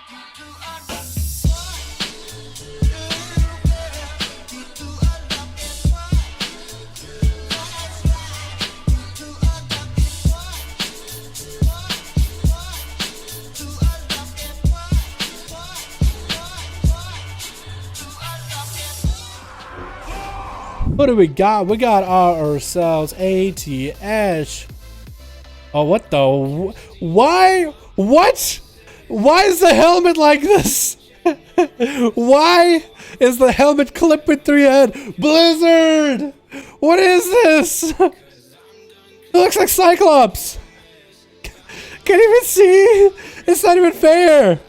What do we got? We got ourselves ATH. Oh, what the? Why? What? Why is the helmet like this? Why is the helmet clipping through your head? Blizzard! What is this? It looks like Cyclops. Can't even see. It's not even fair.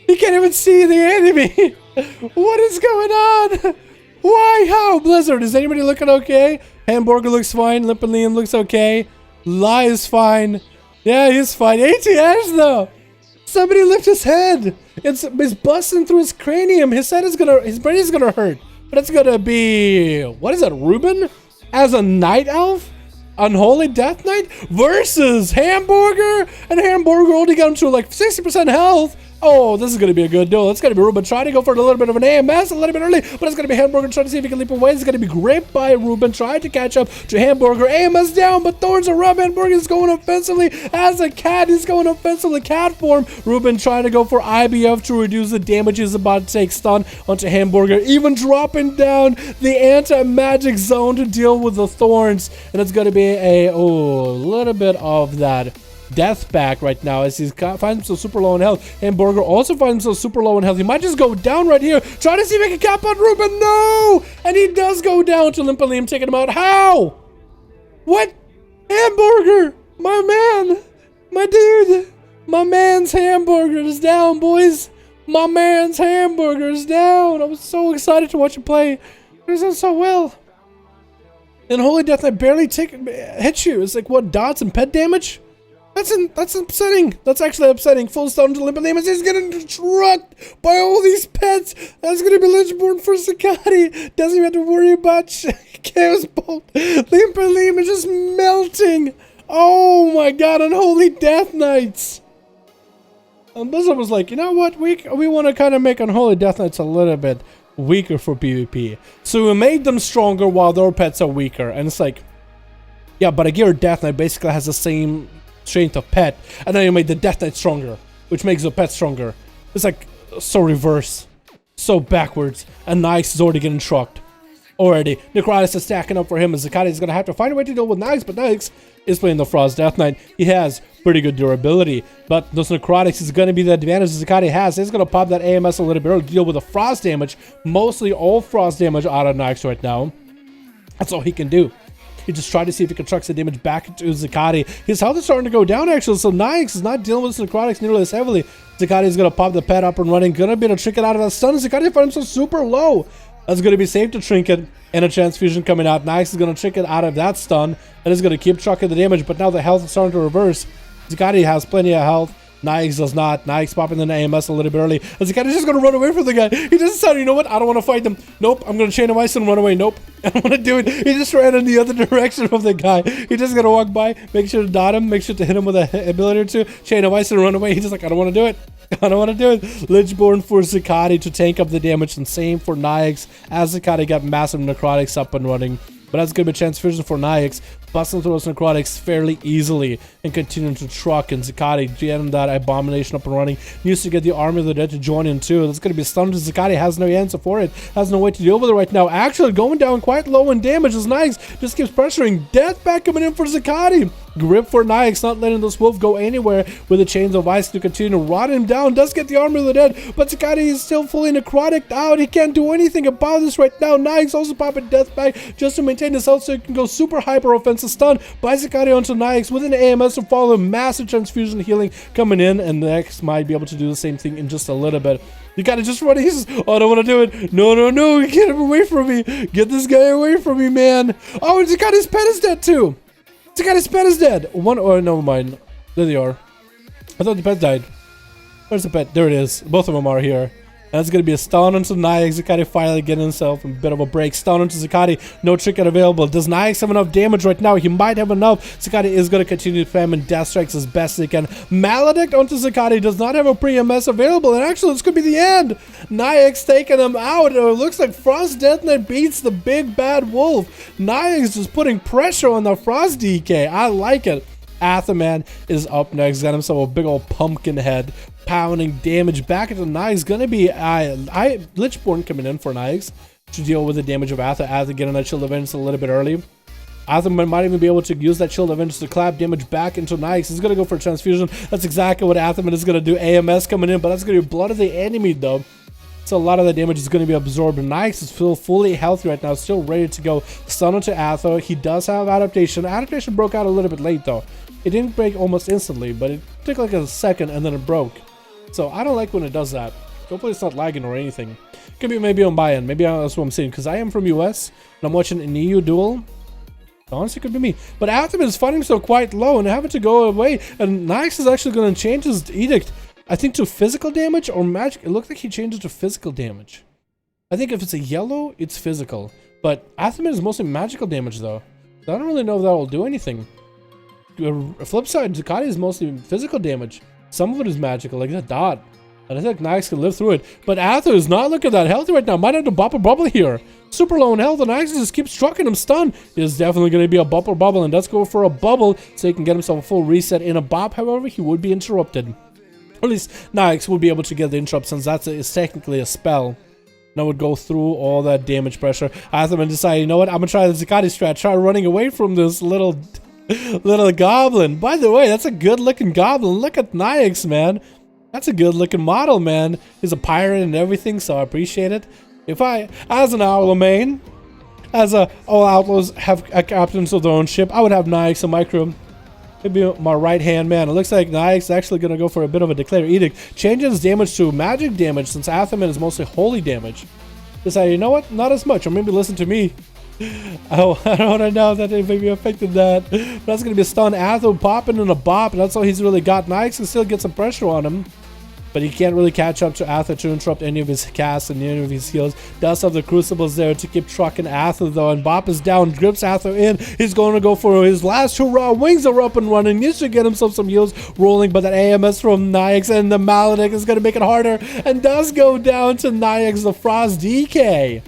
You can't even see the enemy. What is going on? Why? How? Blizzard, is anybody looking okay? Hamburger looks fine. Limp and Liam looks okay. Lie is fine. Yeah, he's fine. ATH though. Somebody lift his head. It's busting through his cranium. His brain is gonna hurt. But it's gonna be, what is it? Reuben as a night elf? Unholy Death Knight versus Hamburger, and Hamburger only got him to like 60% health. Oh, this is going to be a good duel. It's going to be Reuben trying to go for a little bit of an AMS a little bit early, but it's going to be Hamburger trying to see if he can leap away. It's going to be gripped by Reuben, trying to catch up to Hamburger. AMS down, but Thorns are up. Hamburger is going offensively as a cat. He's going offensively cat form. Reuben trying to go for IBF to reduce the damage he's about to take stun onto Hamburger, even dropping down the anti-magic zone to deal with the Thorns. And it's going to be a little bit of that death back right now as he finds himself super low in health. Hamburger also finds himself super low in health. He might just go down right here. Try to see if he can cap on Reuben. No! And he does go down to Limp and Liam, taking him out. How? What? Hamburger! My man! My dude! My man's Hamburger is down, boys! My man's Hamburger is down! I was so excited to watch him play. He's done so well. And Holy Death Knight barely hits you. It's like, what, dots and pet damage? That's upsetting. That's actually upsetting. Full stun to Limp and Liam as he's getting trucked by all these pets. That's going to be Lynchborn for Zuccotti. Doesn't even have to worry about Chaos Bolt. Limp and Liam is just melting. Oh my god, Unholy Death Knights. And Blizzard was like, you know what? We want to kind of make Unholy Death Knights a little bit weaker for PvP. So we made them stronger while their pets are weaker. And it's like, yeah, but a Gear Death Knight basically has the same strength of pet, and then you made the Death Knight stronger, which makes the pet stronger. It's like so reverse, so backwards, and Naiaks is already getting trucked. Already, Necrotis is stacking up for him, and Zuccotti is going to have to find a way to deal with Naiaks, but Naiaks is playing the Frost Death Knight. He has pretty good durability, but those Necrotics is going to be the advantage Zuccotti has. He's going to pop that AMS a little bit early to deal with the Frost damage, mostly all Frost damage out of Naiaks right now. That's all he can do. He just tried to see if he could truck the damage back to Zuccotti. His health is starting to go down, actually, so Naiaks is not dealing with Necrotics nearly as heavily. Zuccotti is going to pop the pet up and running. Going to be able to trick it out of that stun. Zuccotti finds himself super low. That's going to be safe to Trinket, and a Transfusion coming out. Naiaks is going to trick it out of that stun, and is going to keep trucking the damage, but now the health is starting to reverse. Zuccotti has plenty of health. Naiaks does not. Naiaks popping in the AMS a little bit early. And Zuccotti's just going to run away from the guy. He just decided, you know what? I don't want to fight them. Nope. I'm going to chain of ice and run away. Nope. I don't want to do it. He just ran in the other direction of the guy. He's just going to walk by, make sure to dot him, make sure to hit him with a ability or two, chain of ice and run away. He's just like, I don't want to do it. I don't want to do it. Lynchborn for Zuccotti to tank up the damage, and same for Naiaks as Zuccotti got massive Necrotics up and running. But that's going to be a Transfusion for Naiaks, busting through those Necrotics fairly easily and continuing to truck. And Zuccotti getting that Abomination up and running. Needs to get the Army of the Dead to join in too. That's going to be stunned. Zuccotti has no answer for it. Has no way to deal with it right now. Actually going down quite low in damage as Naiaks just keeps pressuring. Death back coming in for Zuccotti. Grip for Naiaks, not letting this wolf go anywhere with the chains of ice to continue to rot him down. Does get the Army of the Dead, but Zuccotti is still fully necrotic out. He can't do anything about this right now. Naiaks also popping death back just to maintain his health so he can go super hyper offensive stun by Zuccotti onto Naiaks with an AMS to follow. Massive transfusion healing coming in, and Naiaks might be able to do the same thing in just a little bit. You gotta just run. He's, oh, I don't want to do it. No, no, no. Get him away from me. Get this guy away from me, man. Oh, and Zuccotti's pet is dead too. Zuccotti's pet is dead. One, oh, never mind. There they are. I thought the pet died. Where's the pet? There it is. Both of them are here. That's going to be a stun onto Naiaks. Zuccotti finally getting himself a bit of a break. Stun onto Zuccotti. No trinket available. Does Naiaks have enough damage right now? He might have enough. Zuccotti is going to continue spamming death strikes as best he can. Maledict onto Zuccotti. Does not have a pre-MS available. And actually, this could be the end. Naiaks taking him out. It looks like Frost Death Knight beats the big bad wolf. Naiaks is putting pressure on the Frost DK. I like it. Ather, man, is up next. Got himself a big old pumpkin head. Pounding damage back into Naiaks. Gonna be Lichborn coming in for Naiaks to deal with the damage of Ather. Ather getting that shield events a little bit early. Ather might even be able to use that shield events to clap damage back into Naiaks. He's gonna go for a transfusion. That's exactly what Atherman is gonna do. AMS coming in, but that's gonna be blood of the enemy though. So a lot of the damage is going to be absorbed. Naiaks is still fully healthy right now, still ready to go. Stun onto Ather. He does have adaptation. Adaptation broke out a little bit late though. It didn't break almost instantly, but it took like a second and then it broke. So I don't like when it does that. Hopefully it's not lagging or anything. Could be maybe on buy-in. Maybe that's what I'm saying. Because I am from US and I'm watching an EU duel. Honestly, it could be me. But Ather is fighting so quite low and having to go away. And Naiaks is actually going to change his edict, I think, to physical damage or magic. It looks like he changed it to physical damage. I think if it's a yellow, it's physical. But Ather is mostly magical damage though. So I don't really know if that will do anything. Flip side, Zuccotti is mostly physical damage. Some of it is magical, like that dot. And I think Naiaks can live through it. But Ather is not looking that healthy right now. Might have to bop a bubble here. Super low in health, and Naiaks just keeps trucking him stun. It is definitely going to be a bubble, and let's go for a bubble so he can get himself a full reset. In a bop, however, he would be interrupted. Or at least Naiaks would be able to get the interrupt since is technically a spell. And I would go through all that damage pressure. Atherman decided, you know what, I'm going to try the Zuccotti strat. Try running away from this little goblin. By the way, that's a good looking goblin. Look at Naiaks, man. That's a good looking model, man. He's a pirate and everything, so I appreciate it. If I, as an Outlaw main, all Outlaws have captains of their own ship, I would have Naiaks on my crew. He'd be my right hand man. It looks like Naiaks is actually going to go for a bit of a declare edict. Changing his damage to magic damage since Atherman is mostly holy damage. Decided, you know what? Not as much, or maybe listen to me. Oh, I don't know that it maybe affected that. But that's going to be a stun. Ather popping in a bop, and that's all he's really got. Naiaks can still get some pressure on him, but he can't really catch up to Ather to interrupt any of his casts and any of his heals. Does have the crucibles there to keep trucking Ather though, and bop is down, grips Ather in. He's going to go for his last hurrah. Wings are up and running. Needs to get himself some heals rolling, but that AMS from Naiaks and the Maledict is going to make it harder, and does go down to Naiaks, the Frost DK.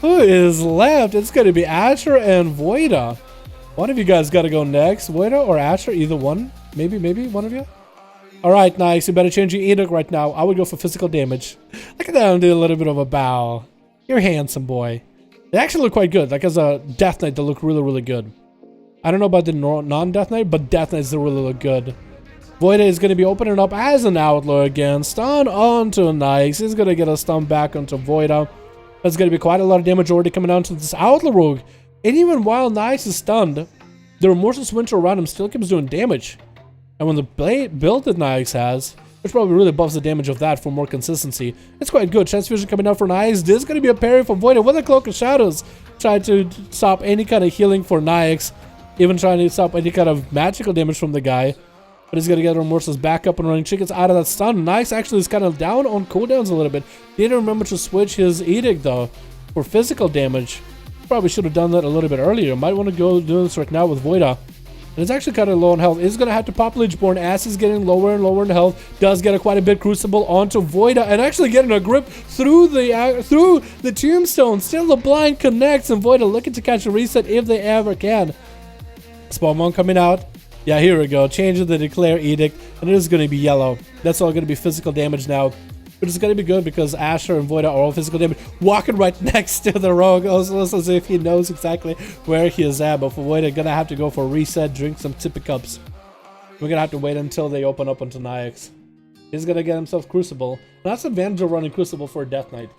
Who is left? It's going to be Ather and Voida. One of you guys got to go next. Voida or Ather, either one. Maybe one of you. Alright, Naiaks, you better change your edict right now. I would go for physical damage. Look at that and do a little bit of a bow. You're handsome, boy. They actually look quite good. Like as a Death Knight, they look really, really good. I don't know about the non-Death Knight, but Death Knights, they really look good. Voida is going to be opening up as an Outlaw again. Stun onto Naiaks. He's going to get a stun back onto Voida. That's going to be quite a lot of damage already coming down to this Outlaw rogue. And even while Naiaks is stunned, the Remorseless Winter around him still keeps doing damage. And when the build that Naiaks has, which probably really buffs the damage of that for more consistency, it's quite good. Transfusion coming out for Naiaks. This is going to be a parry from Voida with a Cloak of Shadows. Trying to stop any kind of healing for Naiaks. Even trying to stop any kind of magical damage from the guy. But he's going to get Remorseless back up and running. Chickens out of that stun. Naiaks actually is kind of down on cooldowns a little bit. Didn't remember to switch his edict though for physical damage. Probably should have done that a little bit earlier. Might want to go do this right now with Voida. And it's actually kind of low in health. Is going to have to pop Lichborn as he's getting lower and lower in health. Does get quite a bit Crucible onto Voida and actually getting a grip through the tombstone. Still the blind connects and Voida looking to catch a reset if they ever can. Spawnmon coming out. Yeah, here we go. Changing the declare edict, and it is going to be yellow. That's all going to be physical damage now. Which is going to be good because Ather and Voida are all physical damage. Walking right next to the rogue, almost as if he knows exactly where he is at. But for Voida, going to have to go for a reset, drink some Tippy Cups. We're going to have to wait until they open up onto Naiaks. He's going to get himself Crucible. And that's the advantage of running Crucible for a Death Knight.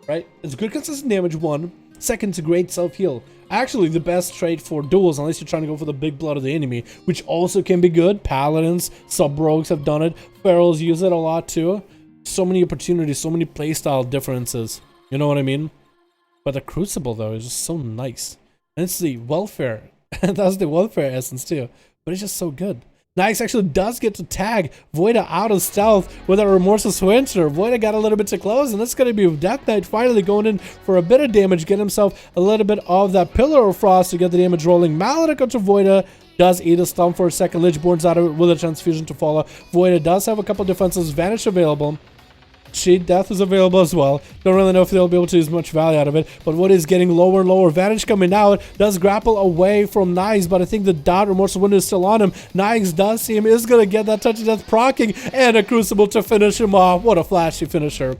Right? It's good consistent damage, one. Second, it's a great self-heal. Actually, the best trait for duels, unless you're trying to go for the big blood of the enemy, which also can be good. Paladins, sub-rogues have done it. Ferals use it a lot too. So many opportunities, so many playstyle differences. You know what I mean? But the Crucible, though, is just so nice. And it's the welfare. That's the welfare essence, too. But it's just so good. Naiaks actually does get to tag Voida out of stealth with a Remorseless Winter. Voida got a little bit too close, and it's going to be Death Knight finally going in for a bit of damage, get himself a little bit of that Pillar of Frost to get the damage rolling. Maledict onto Voida. Does eat a stump for a second. Lichborn's out of it with a transfusion to follow. Voida does have a couple defenses. Vanish available. Cheat Death is available as well. Don't really know if they'll be able to use much value out of it. But Voida is getting lower and lower. Vanish coming out. Does grapple away from Naiaks, but I think the dot Remorseless Window is still on him. Naiaks does see him. Is going to get that Touch of Death procking. And a Crucible to finish him off. What a flashy finisher.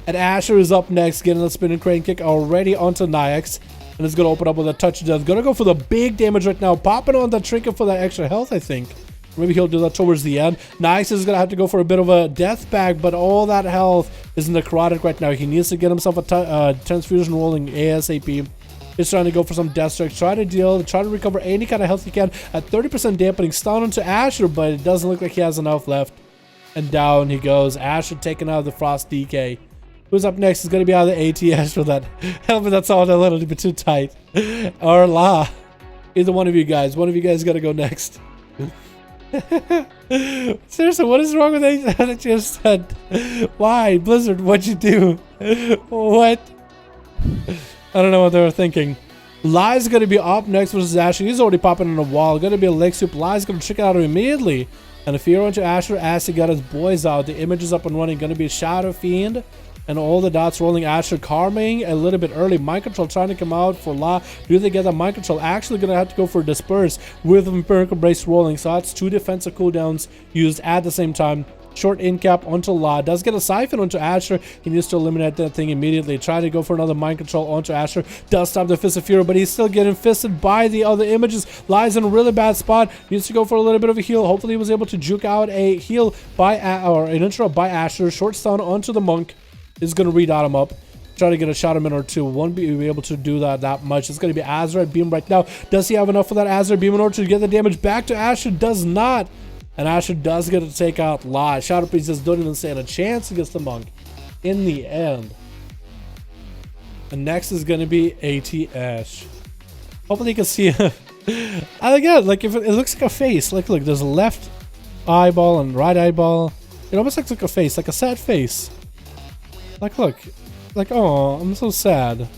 And Asher is up next. Getting the spinning crane kick already onto Naiaks. And it's going to open up with a Touch of Death. Going to go for the big damage right now. Popping on that trinket for that extra health, I think. Maybe he'll do that towards the end. Naiaks is going to have to go for a bit of a death bag, but all that health is necrotic right now. He needs to get himself a transfusion rolling ASAP. He's trying to go for some death strikes. Try to recover any kind of health he can. At 30% dampening, stun onto Asher, but it doesn't look like he has enough left. And down he goes. Asher taken out of the Frost DK. Who's up next is going to be out of the ATS for that helmet that's all a little bit too tight. Or La. Either one of you guys. One of you guys got to go next. Seriously, what is wrong with that just said? Why? Blizzard, what'd you do? What? I don't know what they were thinking. Lai's going to be up next versus Asher. He's already popping on the wall. Going to be a leg soup. Lai's going to trick out immediately. And a fear onto Asher as he got his boys out. The image is up and running. Going to be a Shadow Fiend. And all the dots rolling. Asher karming a little bit early. Mind Control trying to come out for La. Do they get that Mind Control? Actually going to have to go for Disperse with Empirical Brace rolling. So that's 2 defensive cooldowns used at the same time. Short in cap onto La. Does get a Siphon onto Asher. He needs to eliminate that thing immediately. Trying to go for another Mind Control onto Asher. Does stop the Fist of Fury, but he's still getting fisted by the other images. Lies in a really bad spot. Needs to go for a little bit of a heal. Hopefully he was able to juke out a heal by or an interrupt by Asher. Short stun onto the Monk. Is going to redot him up. Try to get a shot him in or two. Won't be able to do that much. It's going to be Azeroth Beam right now. Does he have enough for that Azeroth Beam in order to get the damage back to Asher? Does not. And Asher does get to take out La. Shadow Priestess don't even stand a chance against the Monk in the end. And next is going to be ATS. Hopefully you can see him. And again, like if it looks like a face. Like look, there's a left eyeball and right eyeball. It almost looks like a face, like a sad face. Like look, like oh, I'm so sad.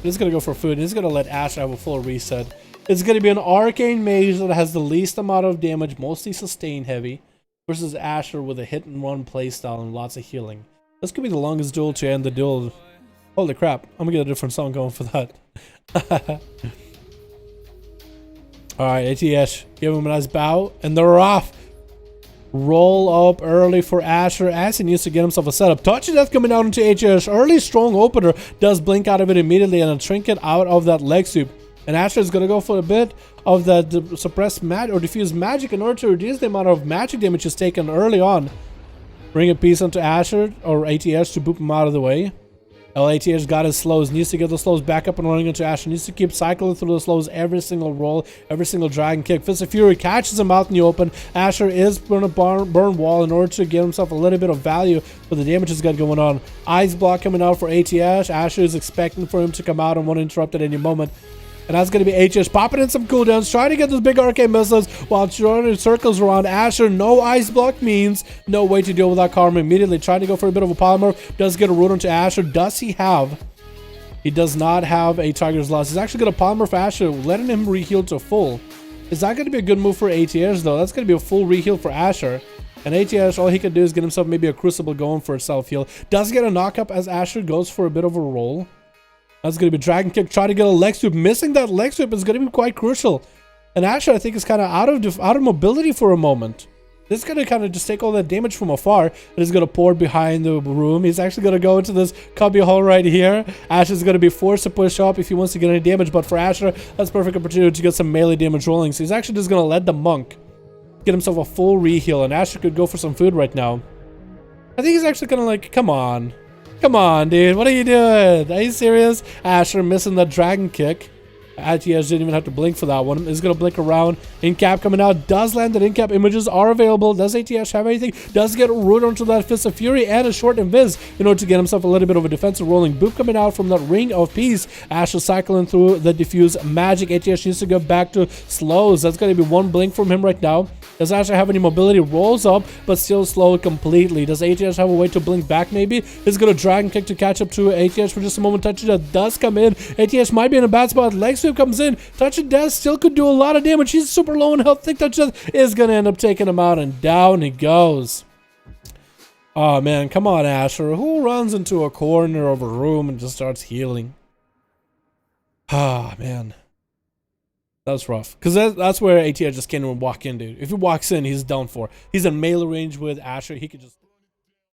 He's gonna go for food. He's gonna let Asher have a full reset. It's gonna be an Arcane Mage that has the least amount of damage, mostly sustain heavy, versus Asher with a hit and run playstyle and lots of healing. This could be the longest duel to end the duel. Holy crap! I'm gonna get a different song going for that. All right, ATS, give him a nice bow, and they're off. Roll up early for Asher as he needs to get himself a setup. Touch of Death coming out into HS. Early strong opener does blink out of it immediately and a trinket out of that leg soup. And Asher is going to go for a bit of that suppressed magic or diffuse magic in order to reduce the amount of magic damage he's taken early on. Bring a piece onto Asher or ATS to boop him out of the way. ATS got his slows, needs to get the slows back up and running into Asher, needs to keep cycling through the slows every single roll, every single dragon kick. Fist of Fury catches him out in the open. Asher is going to burn wall in order to get himself a little bit of value for the damage he's got going on. Ice block coming out for ATS. Asher is expecting for him to come out and won't interrupt at any moment. And that's going to be HS popping in some cooldowns, trying to get those big arcane missiles while throwing circles around Asher. No ice block means no way to deal with that karma immediately. Trying to go for a bit of a polymorph. Does get a root onto Asher. Does he have? He does not have a Tiger's Loss. He's actually going to polymorph Asher, letting him reheal to full. Is that going to be a good move for ATS though? That's going to be a full reheal for Asher. And ATS, all he can do is get himself maybe a Crucible going for a self-heal. Does get a knock-up as Asher goes for a bit of a roll. That's going to be Dragon Kick. Try to get a leg sweep. Missing that leg sweep is going to be quite crucial. And Asher, I think, is kind of out of mobility for a moment. This is going to kind of just take all that damage from afar. And he's going to pour behind the room. He's actually going to go into this cubby hole right here. Asher's going to be forced to push up if he wants to get any damage. But for Asher, that's perfect opportunity to get some melee damage rolling. So he's actually just going to let the Monk get himself a full reheal. And Asher could go for some food right now. I think he's actually going to like, come on. Come on, dude. What are you doing? Are you serious? Asher missing the Dragon Kick. ATS didn't even have to blink for that one. He's going to blink around. In-cap coming out. Does land that in-cap images are available. Does ATS have anything? Does get root onto that Fist of Fury and a short invis in order to get himself a little bit of a defensive rolling boop coming out from that Ring of Peace. Asher cycling through the diffuse magic. ATS needs to go back to slows. That's going to be one blink from him right now. Does Asher have any mobility? Rolls up, but still slowed completely. Does ATH have a way to blink back maybe? Is going to Dragon Kick to catch up to ATH for just a moment. Touch of Death does come in. ATH might be in a bad spot. Leg Sweep comes in. Touch of Death still could do a lot of damage. He's super low in health. Think Touch of Death is going to end up taking him out, and down he goes. Oh man, come on Asher. Who runs into a corner of a room and just starts healing? Ah man. That's rough. Because that's where ATR just can't even walk in, dude. If he walks in, he's done for. He's in melee range with Asher. He could just...